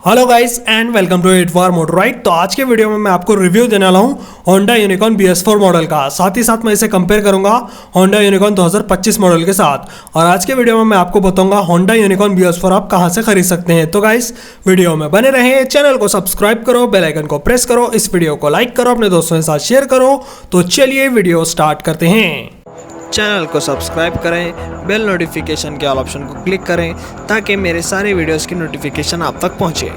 Hello guys and welcome to Itwar motor right. तो आज के वीडियो में मैं आपको रिव्यू देने वाला हूं होंडा यूनिकॉर्न BS4 मॉडल का। साथ ही साथ मैं इसे कंपेयर करूंगा होंडा यूनिकॉर्न 2025 मॉडल के साथ। और आज के वीडियो में मैं आपको बताऊंगा होंडा यूनिकॉर्न BS4 आप कहां से खरीद सकते हैं। तो गाइस वीडियो में बने रहें, चैनल को सब्सक्राइब करो, बेल आइकन को प्रेस करो, इस वीडियो को लाइक करो, अपने दोस्तों के साथ शेयर करो। तो चलिए वीडियो स्टार्ट करते हैं। चैनल को सब्सक्राइब करें, बेल नोटिफिकेशन के ऑल ऑप्शन को क्लिक करें ताकि मेरे सारे वीडियोस की नोटिफिकेशन आप तक पहुंचे।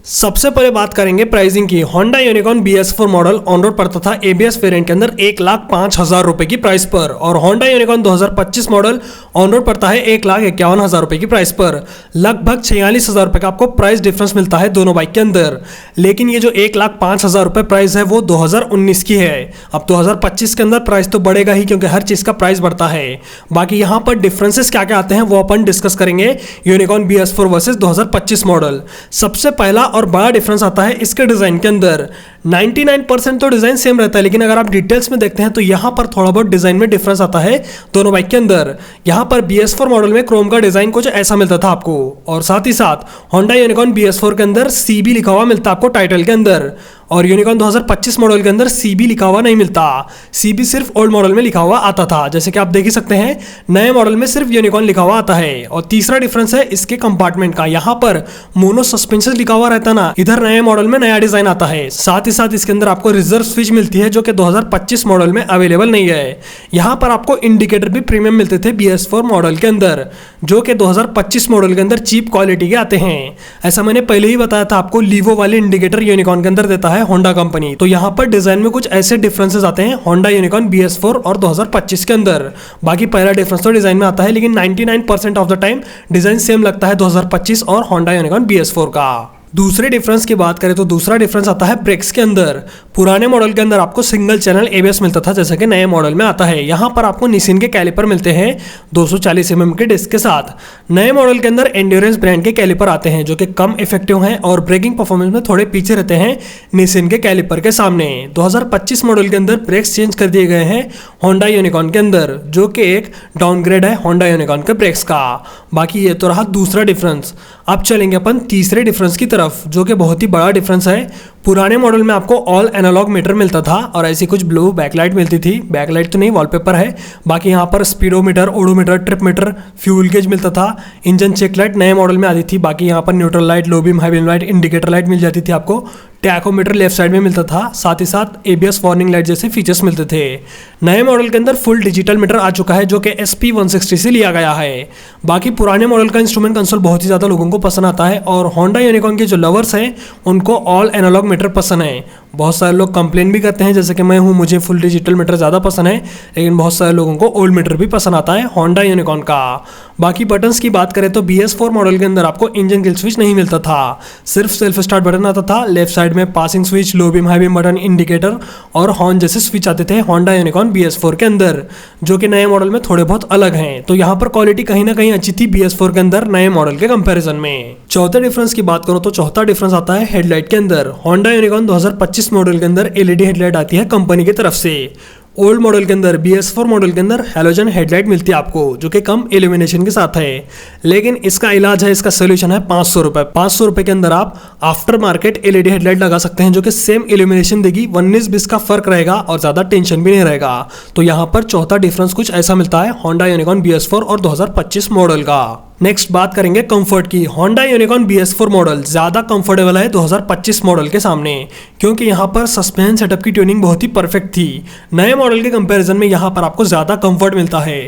सबसे पहले बात करेंगे प्राइसिंग की। Honda unicorn BS4 model on road पड़ता था ABS वेरिएंट के अंदर 1,05,000 रुपए की प्राइस पर, और Honda unicorn 2025 model on road पड़ता है 1,51,000 रुपए की प्राइस पर। लगभग 46,000 रुपए का आपको प्राइस डिफरेंस मिलता है दोनों बाइक के अंदर। लेकिन ये जो 1,05,000 रुपए प्राइस है वो 2019 की है। अब 2025 के अंदर प्राइस तो बढ़ेगा ही, क्योंकि हर चीज का प्राइस बढ़ता है। बाकी यहाँ पर डिफरेंसेस क्या क्या आते हैं वो अपन डिस्कस करेंगे यूनिकॉर्न BS4 वर्सेस 2025 मॉडल। सबसे पहला और बड़ा डिफरेंस आता है इसके डिजाइन के अंदर। 99% तो डिजाइन सेम रहता है, लेकिन अगर आप डिटेल्स में देखते हैं तो यहां पर थोड़ा बहुत डिजाइन में डिफरेंस आता है दोनों बाइक के अंदर। यहां पर BS4 मॉडल में क्रोम का डिजाइन कुछ ऐसा मिलता था आपको, और साथ ही साथ होंडा यूनिकॉर्न BS4 के अंदर CB लिखा हुआ मिलता आपको टाइटल के अंदर, और यूनिकॉर्न 2025 मॉडल के अंदर CB लिखा हुआ नहीं मिलता। CB सिर्फ ओल्ड मॉडल में लिखा हुआ आता था, जैसे कि आप देख ही सकते हैं नए मॉडल में सिर्फ यूनिकॉर्न लिखा हुआ आता है। और तीसरा डिफरेंस है इसके कंपार्टमेंट का। यहाँ पर मोनो सस्पेंशन लिखा हुआ रहता ना, इधर नए मॉडल में नया डिजाइन आता है। साथ ही साथ इसके अंदर आपको रिजर्व स्विच मिलती है, जो कि 2025 मॉडल में अवेलेबल नहीं है। यहाँ पर आपको इंडिकेटर भी प्रीमियम मिलते थे BS4 मॉडल के अंदर, जो कि 2025 मॉडल के अंदर चीप क्वालिटी के आते हैं। ऐसा मैंने पहले ही बताया था आपको, लीवो वाले इंडिकेटर यूनिकॉर्न के अंदर देता है होंडा कंपनी। तो यहाँ पर डिजाइन में कुछ ऐसे डिफरेंसेस आते हैं होंडा यूनिकॉर्न BS4 और 2025 के अंदर। बाकी पहला डिफरेंस तो डिजाइन में आता है, लेकिन 99% of the time design same लगता है 2025 और होंडा यूनिकॉर्न BS4 का। दूसरे डिफरेंस की बात करें तो दूसरा डिफरेंस आता है ब्रेक्स के अंदर। पुराने मॉडल के अंदर आपको सिंगल चैनल ABS मिलता था, जैसे कि नए मॉडल में आता है। यहाँ पर आपको निसिन के कैलिपर मिलते हैं 240 mm के डिस्क के साथ। नए मॉडल के अंदर एंड्योरेंस ब्रांड के कैलिपर आते हैं, जो कि कम इफेक्टिव हैं और ब्रेकिंग परफॉर्मेंस में थोड़े पीछे रहते हैं निसिन के कैलिपर के सामने। 2025 मॉडल के अंदर ब्रेक्स चेंज कर दिए गए हैं होंडा यूनिकॉर्न के अंदर, जो कि एक डाउनग्रेड है होंडा यूनिकॉर्न के ब्रेक्स का। बाकी ये तो रहा दूसरा डिफरेंस। अब चलेंगे अपन तीसरे डिफरेंस की तरफ, जो कि बहुत ही बड़ा डिफरेंस है। पुराने मॉडल में आपको ऑल एनालॉग मीटर मिलता था, और ऐसी कुछ ब्लू बैकलाइट मिलती थी। बैकलाइट तो नहीं, वॉलपेपर है। बाकी यहाँ पर speedometer, odometer, trip meter, fuel gauge मिलता था। इंजन चेक लाइट नए मॉडल में आती थी। बाकी यहाँ पर neutral light, low beam, high beam light, indicator light मिल जाती थी आपको। टैकोमीटर लेफ्ट साइड में मिलता था। साथ ही साथ ABS वार्निंग लाइट जैसे फीचर्स मिलते थे। नए मॉडल के अंदर फुल डिजिटल मीटर आ चुका है, जो कि SP160 से लिया गया है। बाकी पुराने मॉडल का इंस्ट्रूमेंट कंसोल बहुत ही ज़्यादा लोगों को पसंद आता है, और होंडा यूनिकॉर्न के जो लवर्स हैं उनको ऑल एनालॉग मीटर पसंद है। बहुत सारे लोग कंप्लेन भी करते हैं, जैसे कि मैं हूँ, मुझे फुल डिजिटल मीटर ज़्यादा पसंद है, लेकिन बहुत सारे लोगों को ओल्ड मीटर भी पसंद आता है होंडा यूनिकॉर्न का। बाकी बटन्स की बात करें तो BS4 मॉडल के अंदर आपको इंजन किल स्विच नहीं मिलता था, सिर्फ सेल्फ स्टार्ट बटन आता था। लेफ्ट साइड में पासिंग स्विच, लो beam, high beam button, indicator और हॉर्न जैसे स्विच आते थे होंडा यूनिकॉर्न BS4 के अंदर, जो कि नए मॉडल में थोड़े बहुत अलग हैं। तो यहाँ पर क्वालिटी कहीं ना कहीं अच्छी थी BS4 के अंदर नए मॉडल के कंपैरिजन में। चौथे डिफरेंस की बात करो तो चौथा डिफरेंस आता है हेडलाइट के अंदर। होंडा यूनिकॉर्न 2025 मॉडल के अंदर LED हेडलाइट आती है कंपनी की तरफ से। ओल्ड मॉडल के अंदर BS4 मॉडल के अंदर हैलोजन हेडलाइट मिलती है आपको, जो कि कम इल्यूमिनेशन के साथ है। लेकिन इसका इलाज है, इसका सोल्यूशन है 500 रुपये। 500 रुपये के अंदर आप आफ्टर मार्केट LED हेडलाइट लगा सकते हैं, जो कि सेम इल्यूमिनेशन देगी। 19-20 का फर्क रहेगा और ज़्यादा टेंशन भी नहीं रहेगा। तो यहाँ पर चौथा डिफरेंस कुछ ऐसा मिलता है होंडा यूनिकॉर्न BS4 और 2025 मॉडल का। नेक्स्ट बात करेंगे कंफर्ट की। होंडा यूनिकॉर्न BS4 मॉडल ज़्यादा कंफर्टेबल है 2025 मॉडल के सामने, क्योंकि यहाँ पर सस्पेंशन सेटअप की ट्यूनिंग बहुत ही परफेक्ट थी। नए मॉडल के कंपैरिजन में यहाँ पर आपको ज़्यादा कंफर्ट मिलता है।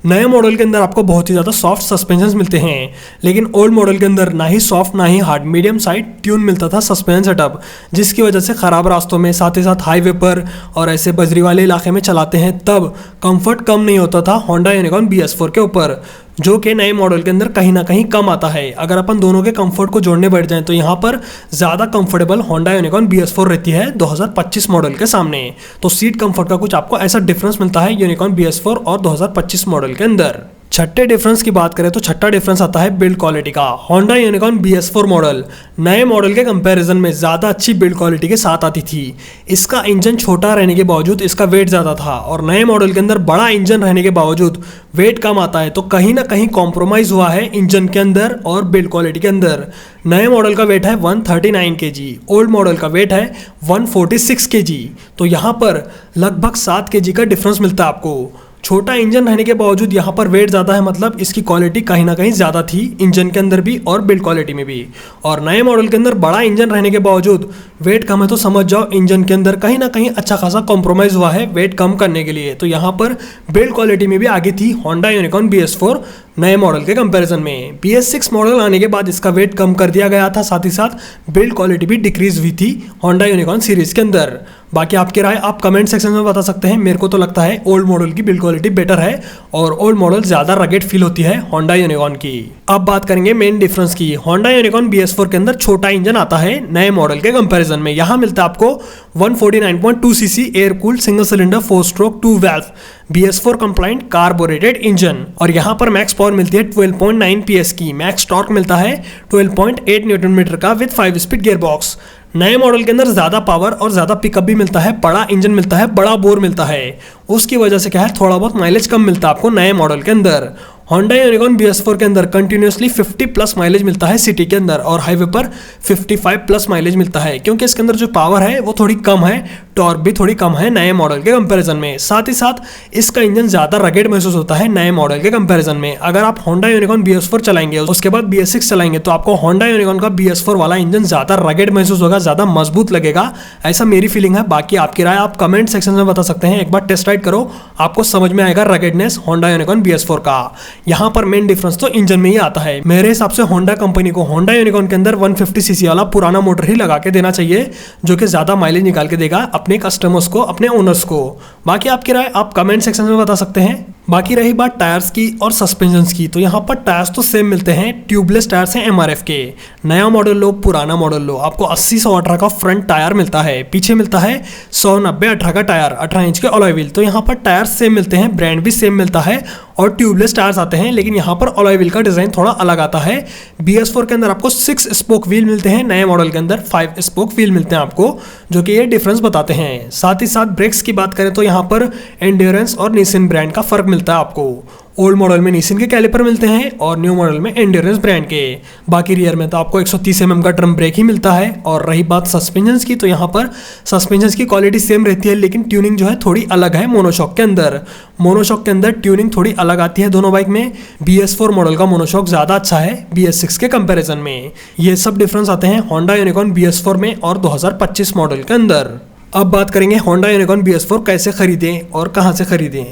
नए मॉडल के अंदर आपको बहुत ही ज़्यादा सॉफ्ट सस्पेंशन मिलते हैं, लेकिन ओल्ड मॉडल के अंदर ना ही सॉफ्ट ना ही हार्ड, मीडियम साइड ट्यून मिलता था सस्पेंशन सेटअप, जिसकी वजह से ख़राब रास्तों में, साथ ही साथ हाईवे पर और ऐसे बजरी वाले इलाके में चलाते हैं तब कंफर्ट कम नहीं होता था होंडा यूनिकॉर्न BS4 के ऊपर, जो कि नए मॉडल के अंदर कहीं ना कहीं कम आता है। अगर अपन दोनों के कंफर्ट को जोड़ने बैठ जाएं तो यहाँ पर ज़्यादा कंफर्टेबल होंडा यूनिकॉर्न BS4 रहती है 2025 मॉडल के सामने। तो सीट कंफर्ट का कुछ आपको ऐसा डिफरेंस मिलता है यूनिकॉर्न BS4 और 2025 मॉडल के अंदर। छठे डिफरेंस की बात करें तो छठा डिफरेंस आता है बिल्ड क्वालिटी का। होंडा यूनिकॉर्न BS4 मॉडल नए मॉडल के कंपैरिजन में ज़्यादा अच्छी बिल्ड क्वालिटी के साथ आती थी। इसका इंजन छोटा रहने के बावजूद इसका वेट ज़्यादा था और नए मॉडल के अंदर बड़ा इंजन रहने के बावजूद वेट कम आता है, तो कहीं ना कहीं कॉम्प्रोमाइज़ हुआ है इंजन के अंदर और बिल्ड क्वालिटी के अंदर। नए मॉडल का वेट है 139 kg, ओल्ड मॉडल का वेट है 146 kg, तो यहाँ पर लगभग 7 kg का डिफरेंस मिलता है आपको। छोटा इंजन रहने के बावजूद यहाँ पर वेट ज़्यादा है, मतलब इसकी क्वालिटी कहीं ना कहीं ज़्यादा थी इंजन के अंदर भी और बिल्ड क्वालिटी में भी। और नए मॉडल के अंदर बड़ा इंजन रहने के बावजूद वेट कम है, तो समझ जाओ इंजन के अंदर कहीं ना कहीं अच्छा खासा कॉम्प्रोमाइज़ हुआ है वेट कम करने के लिए। तो यहाँ पर बिल्ड क्वालिटी में भी आगे थी होंडा यूनिकॉर्न BS4 नए मॉडल के कंपैरिजन में। BS6 मॉडल आने के बाद इसका वेट कम कर दिया गया था, साथ ही साथ बिल्ड क्वालिटी भी डिक्रीज हुई थी होंडा यूनिकॉर्न सीरीज के अंदर। बाकी आपकी राय आप कमेंट सेक्शन में बता सकते हैं। मेरे को तो लगता है ओल्ड मॉडल की बिल्ड क्वालिटी बेटर है और ओल्ड मॉडल ज़्यादा रगेड फील होती है होंडा यूनिकॉर्न की। अब बात करेंगे मेन डिफरेंस की। होंडा यूनिकॉर्न BS4 के अंदर छोटा इंजन आता है नए मॉडल के कंपैरिजन में। यहाँ मिलता है आपको 149.2 cc air cooled single cylinder 4 stroke 2 valve BS4 compliant carburetted engine, और यहाँ पर मैक्स पावर मिलती है 12.9 PS की। मैक्स टॉर्क मिलता है 12.8 न्यूटन मीटर का विद 5 स्पीड गियर बॉक्स। नए मॉडल के अंदर ज़्यादा पावर और ज़्यादा पिकअप भी मिलता है, बड़ा इंजन मिलता है, बड़ा बोर मिलता है। उसकी वजह से क्या है, थोड़ा बहुत माइलेज कम मिलता है आपको नए मॉडल के अंदर। होंडा यूनिकॉर्न BS4 के अंदर कंटिन्यूसली 50 प्लस माइलेज मिलता है सिटी के अंदर, और हाईवे पर 55 प्लस माइलेज मिलता है, क्योंकि इसके अंदर जो पावर है वो थोड़ी कम है, टॉर्क भी थोड़ी कम है नए मॉडल के कंपैरिजन में। साथ ही साथ इसका इंजन ज़्यादा रगेड महसूस होता है नए मॉडल के कंपैरिजन में। अगर आप होंडा यूनिकॉर्न BS4 चलाएंगे उसके बाद BS6 चलाएंगे तो आपको होंडा यूनिकॉर्न का BS4 वाला इंजन ज़्यादा रगेड महसूस होगा, ज़्यादा मजबूत लगेगा, ऐसा मेरी फीलिंग है। बाकी आपकी राय आप कमेंट सेक्शन में बता सकते हैं। एक बार टेस्ट राइड करो, आपको समझ में आएगा रगेडनेस होंडा यूनिकॉर्न BS4 का। यहाँ पर मेन डिफरेंस तो इंजन में ही आता है। मेरे हिसाब से होंडा कंपनी को होंडा यूनिकॉर्न के अंदर 150 cc वाला पुराना मोटर ही लगा के देना चाहिए, जो कि ज़्यादा माइलेज निकाल के देगा अपने कस्टमर्स को, अपने ओनर्स को। बाकी आपकी राय आप कमेंट सेक्शन में बता सकते हैं। बाकी रही बात टायर्स की और सस्पेंशंस की, तो यहाँ पर टायर्स तो सेम मिलते हैं, ट्यूबलेस टायर्स हैं MRF के। नया मॉडल लो पुराना मॉडल लो, आपको 80/118 का फ्रंट टायर मिलता है, पीछे मिलता है 190/18 का टायर, 18 इंच के अलॉय व्हील। तो यहाँ पर टायर्स सेम मिलते हैं, ब्रांड भी सेम मिलता है और ट्यूबलेस टायर्स आते हैं, लेकिन यहाँ पर अलॉय व्हील का डिज़ाइन थोड़ा अलग आता है। BS4 के अंदर आपको 6 स्पोक व्हील मिलते हैं, नए मॉडल के अंदर 5 स्पोक व्हील मिलते हैं आपको, जो कि ये डिफरेंस बताते हैं। साथ ही साथ ब्रेक्स की बात करें तो यहाँ पर एंड्योरेंस और निसिन ब्रांड का फर्क मिलता है आपको। ओल्ड मॉडल में निसिन के कैलिपर मिलते हैं और न्यू मॉडल में एंड्योरेंस ब्रांड के। बाकी रियर में तो आपको 130 mm का ड्रम ब्रेक ही मिलता है। और रही बात सस्पेंशंस की, तो यहाँ पर सस्पेंशंस की क्वालिटी सेम रहती है, लेकिन ट्यूनिंग जो है थोड़ी अलग है मोनोशॉक के अंदर। मोनोशॉक के अंदर ट्यूनिंग थोड़ी अलग आती है दोनों बाइक में। BS4 मॉडल का मोनोशॉक ज़्यादा अच्छा है BS6 के कंपेरिजन में। ये सब डिफरेंस आते हैं होंडा यूनिकॉर्न BS4 में और 2025 मॉडल के अंदर। अब बात करेंगे होंडा यूनिकॉर्न BS4 कैसे खरीदें और कहाँ से खरीदें।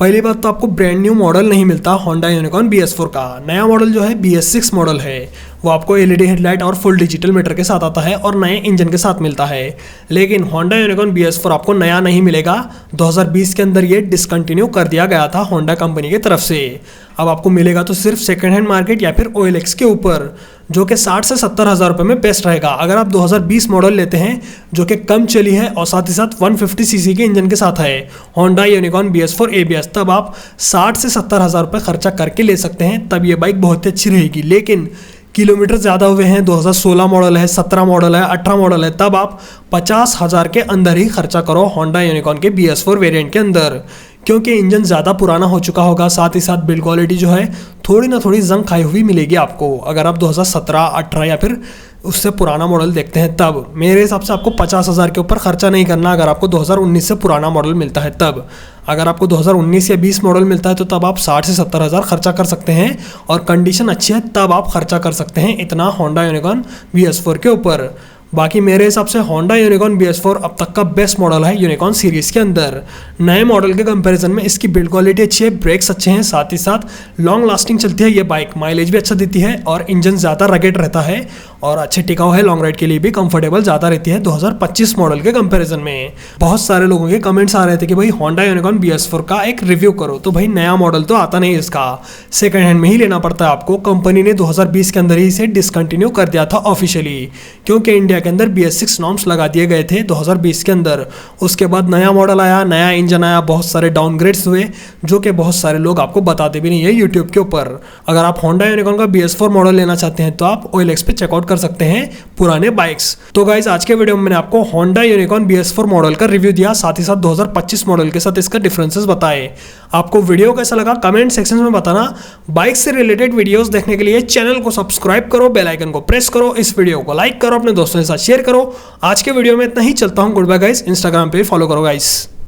पहली बात तो आपको ब्रांड न्यू मॉडल नहीं मिलता होंडा यूनिकॉर्न BS4 का। नया मॉडल जो है BS6 मॉडल है, वो आपको LED हेडलाइट और फुल डिजिटल मीटर के साथ आता है और नए इंजन के साथ मिलता है। लेकिन होंडा यूनिकॉर्न BS4 आपको नया नहीं मिलेगा, 2020 के अंदर ये डिसकंटिन्यू कर दिया गया था होंडा कंपनी की तरफ से। अब आपको मिलेगा तो सिर्फ सेकेंड हैंड मार्केट या फिर OLX के ऊपर, जो कि 60 से 70 हज़ार रुपये में बेस्ट रहेगा। अगर आप 2020 मॉडल लेते हैं जो कि कम चली है और साथ ही साथ 150 cc के इंजन के साथ है होंडा यूनिकॉर्न BS4 ABS, तब आप 60 से 70 हज़ार रुपये खर्चा करके ले सकते हैं, तब ये बाइक बहुत ही अच्छी रहेगी। लेकिन किलोमीटर ज़्यादा हुए हैं, 2016 मॉडल है, 17 मॉडल है, 18 मॉडल है, तब आप 50,000 के अंदर ही खर्चा करो होंडा यूनिकॉर्न के BS4 वेरिएंट के अंदर, क्योंकि इंजन ज़्यादा पुराना हो चुका होगा। साथ ही साथ बिल्ड क्वालिटी जो है थोड़ी ना थोड़ी जंग खाई हुई मिलेगी आपको, अगर आप 2017, 18 या फिर उससे पुराना मॉडल देखते हैं तब। मेरे हिसाब से आपको 50,000 के ऊपर खर्चा नहीं करना अगर आपको 2019 से पुराना मॉडल मिलता है तब। अगर आपको 2019 या 20 मॉडल मिलता है तो तब आप 60 से 70 हज़ार खर्चा कर सकते हैं और कंडीशन अच्छी है तब आप खर्चा कर सकते हैं इतना होंडा यूनिकॉर्न BS4 के ऊपर। बाकी मेरे हिसाब से होंडा यूनिकॉर्न BS4 अब तक का बेस्ट मॉडल है यूनिकॉर्न सीरीज़ के अंदर। नए मॉडल के कंपैरिजन में इसकी बिल्ड क्वालिटी अच्छी है, ब्रेक्स अच्छे हैं, साथ ही साथ लॉन्ग लास्टिंग चलती है ये बाइक, माइलेज भी अच्छा देती है और इंजन ज़्यादा रगेड रहता है और अच्छी टिकाऊ है, लॉन्ग राइड के लिए भी कंफर्टेबल ज़्यादा रहती है 2025 मॉडल के कंपैरिजन में। बहुत सारे लोगों के कमेंट्स आ रहे थे कि भाई होंडा यूनिकॉर्न BS4 का एक रिव्यू करो, तो भाई नया मॉडल तो आता नहीं इसका, सेकंड हैंड में ही लेना पड़ता है आपको। कंपनी ने 2020 के अंदर ही इसे डिसकंटिन्यू कर दिया था ऑफिशियली, क्योंकि इंडिया के अंदर BS6 नॉर्म्स लगा दिए गए थे 2020 के अंदर। उसके बाद नया मॉडल आया, नया इंजन आया, बहुत सारे डाउनग्रेड्स हुए, जो कि बहुत सारे लोग आपको बताते भी नहीं है यूट्यूब के ऊपर। अगर आप होंडा यूनिकॉर्न का BS4 मॉडल लेना चाहते हैं तो आप OLX पे चेकआउट कर सकते हैं पुराने बाइक्स। तो गाइज आज के वीडियो में मैंने आपको होंडा यूनिकॉर्न BS4 मॉडल का रिव्यू दिया, साथ ही साथ 2025 मॉडल के साथ इसका डिफरेंसेस बताए। आपको वीडियो कैसा लगा कमेंट सेक्शन में बताना। बाइक से रिलेटेड वीडियोस देखने के लिए चैनल को सब्सक्राइब करो, बेल आइकन को प्रेस करो, इस वीडियो को लाइक करो, अपने दोस्तों के साथ शेयर करो। आज के वीडियो में इतना ही, चलता हूं, गुड बाय गाइस। इंस्टाग्राम पे फॉलो करो गाइस।